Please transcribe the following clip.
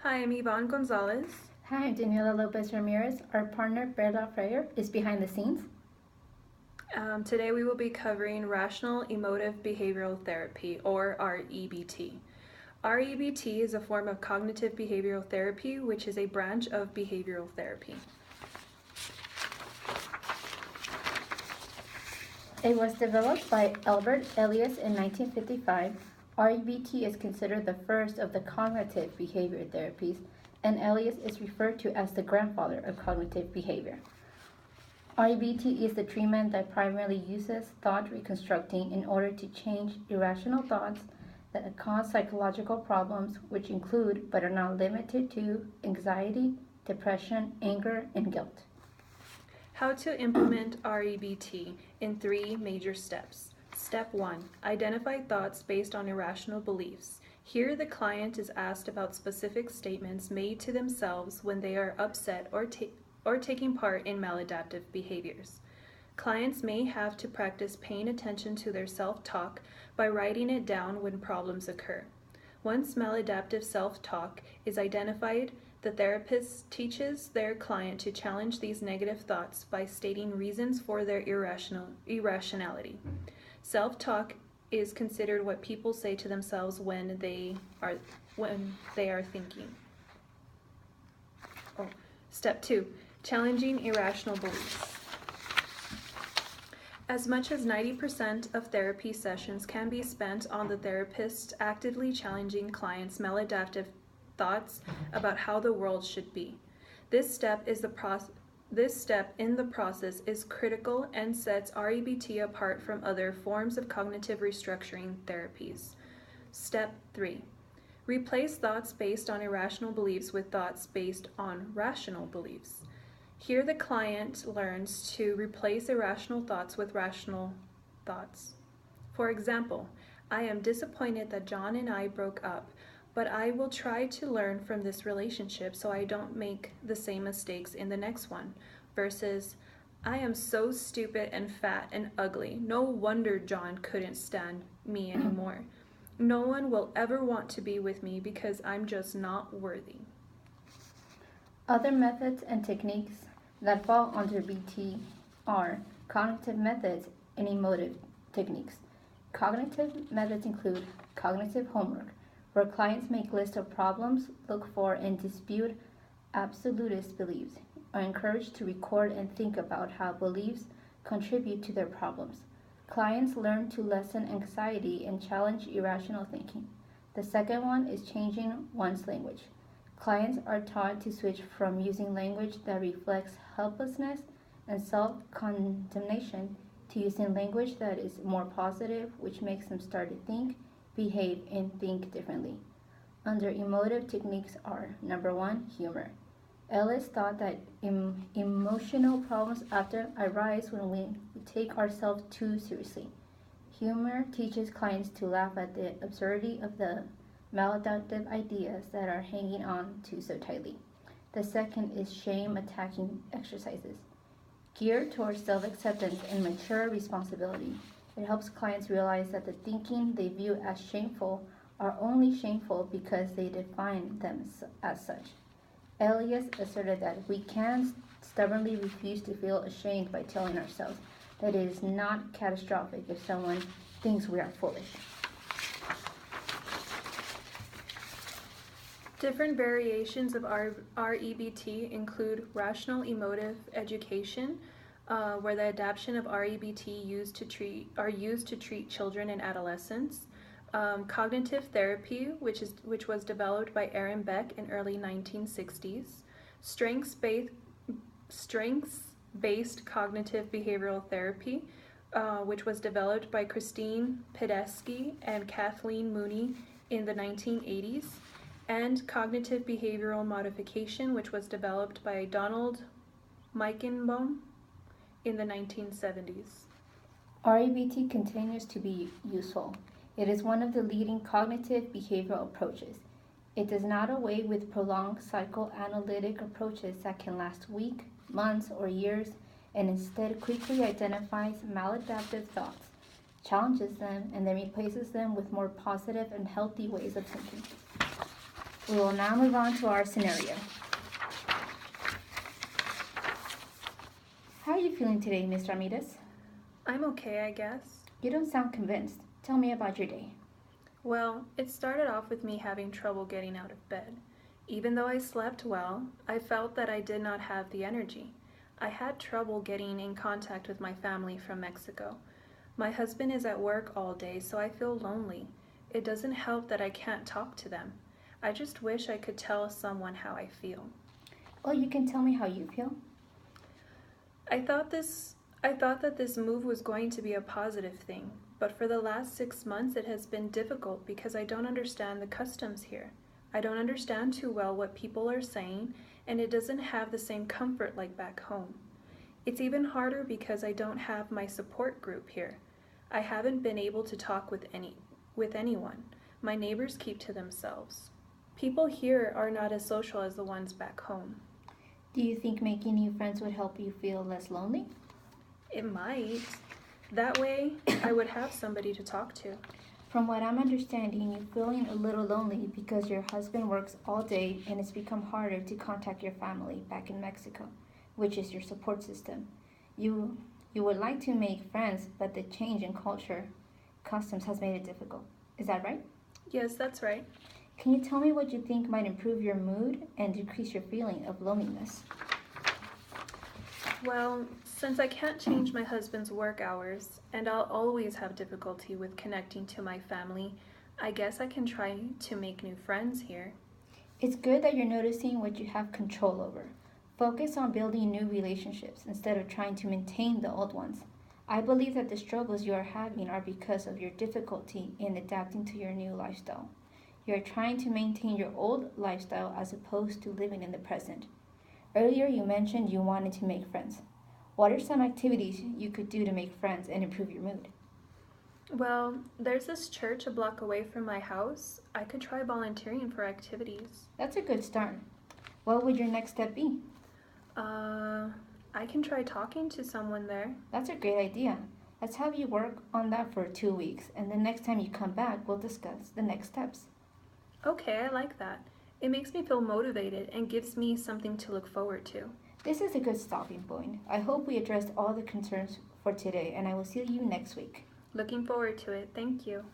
Hi, I'm Yvonne Gonzalez. Hi, I'm Daniela Lopez Ramirez. Our partner, Berta Freyer, is behind the scenes. Today we will be covering Rational Emotive Behavioral Therapy, or REBT. REBT is a form of cognitive behavioral therapy, which is a branch of behavioral therapy. It was developed by Albert Ellis in 1955. REBT is considered the first of the cognitive behavior therapies, and Ellis is referred to as the grandfather of cognitive behavior. REBT is the treatment that primarily uses thought reconstructing in order to change irrational thoughts that cause psychological problems, which include but are not limited to anxiety, depression, anger, and guilt. How to implement REBT in 3 major steps. Step 1. Identify thoughts based on irrational beliefs. Here the client is asked about specific statements made to themselves when they are upset or taking part in maladaptive behaviors. Clients may have to practice paying attention to their self-talk by writing it down when problems occur. Once maladaptive self-talk is identified, the therapist teaches their client to challenge these negative thoughts by stating reasons for their irrationality. Self-talk is considered what people say to themselves when they are thinking. Step 2. Challenging irrational beliefs. As much as 90% of therapy sessions can be spent on the therapist actively challenging clients' maladaptive thoughts about how the world should be. This step in the process is critical and sets REBT apart from other forms of cognitive restructuring therapies. Step 3. Replace thoughts based on irrational beliefs with thoughts based on rational beliefs. Here the client learns to replace irrational thoughts with rational thoughts. For example, I am disappointed that John and I broke up, but I will try to learn from this relationship so I don't make the same mistakes in the next one. Versus, I am so stupid and fat and ugly. No wonder John couldn't stand me anymore. No one will ever want to be with me because I'm just not worthy. Other methods and techniques that fall under BT are cognitive methods and emotive techniques. Cognitive methods include cognitive homework, where clients make lists of problems, look for and dispute absolutist beliefs, are encouraged to record and think about how beliefs contribute to their problems. Clients learn to lessen anxiety and challenge irrational thinking. The second one is changing one's language. Clients are taught to switch from using language that reflects helplessness and self-condemnation to using language that is more positive, which makes them start to think, behave, and think differently. Under emotive techniques are, number 1, humor. Ellis thought that emotional problems often arise when we take ourselves too seriously. Humor teaches clients to laugh at the absurdity of the maladaptive ideas that are hanging on to so tightly. The second is shame attacking exercises. Geared towards self-acceptance and mature responsibility, it helps clients realize that the thinking they view as shameful are only shameful because they define them as such. Elias asserted that we can stubbornly refuse to feel ashamed by telling ourselves that it is not catastrophic if someone thinks we are foolish. Different variations of REBT include rational emotive education, where the adaptation of REBT used to treat children and adolescents. Cognitive therapy, which was developed by Aaron Beck in early 1960s. Strengths-based cognitive behavioral therapy, which was developed by Christine Pedesky and Kathleen Mooney in the 1980s. And cognitive behavioral modification, which was developed by Donald Meichenbaum in the 1970s. REBT continues to be useful. It is one of the leading cognitive behavioral approaches. It does not away with prolonged psychoanalytic approaches that can last weeks, months, or years, and instead quickly identifies maladaptive thoughts, challenges them, and then replaces them with more positive and healthy ways of thinking. We will now move on to our scenario. How are you feeling today, Ms. Ramirez? I'm okay, I guess. You don't sound convinced. Tell me about your day. Well, it started off with me having trouble getting out of bed. Even though I slept well, I felt that I did not have the energy. I had trouble getting in contact with my family from Mexico. My husband is at work all day, so I feel lonely. It doesn't help that I can't talk to them. I just wish I could tell someone how I feel. Well, you can tell me how you feel. I thought that this move was going to be a positive thing, but for the last 6 months it has been difficult because I don't understand the customs here. I don't understand too well what people are saying, and it doesn't have the same comfort like back home. It's even harder because I don't have my support group here. I haven't been able to talk with anyone. My neighbors keep to themselves. People here are not as social as the ones back home. Do you think making new friends would help you feel less lonely? It might. That way, I would have somebody to talk to. From what I'm understanding, you're feeling a little lonely because your husband works all day and it's become harder to contact your family back in Mexico, which is your support system. You would like to make friends, but the change in culture, customs has made it difficult. Is that right? Yes, that's right. Can you tell me what you think might improve your mood and decrease your feeling of loneliness? Well, since I can't change my husband's work hours, and I'll always have difficulty with connecting to my family, I guess I can try to make new friends here. It's good that you're noticing what you have control over. Focus on building new relationships instead of trying to maintain the old ones. I believe that the struggles you are having are because of your difficulty in adapting to your new lifestyle. You're trying to maintain your old lifestyle as opposed to living in the present. Earlier you mentioned you wanted to make friends. What are some activities you could do to make friends and improve your mood? Well, there's this church a block away from my house. I could try volunteering for activities. That's a good start. What would your next step be? I can try talking to someone there. That's a great idea. Let's have you work on that for 2 weeks, and the next time you come back, we'll discuss the next steps. Okay, I like that. It makes me feel motivated and gives me something to look forward to. This is a good stopping point. I hope we addressed all the concerns for today, and I will see you next week. Looking forward to it. Thank you.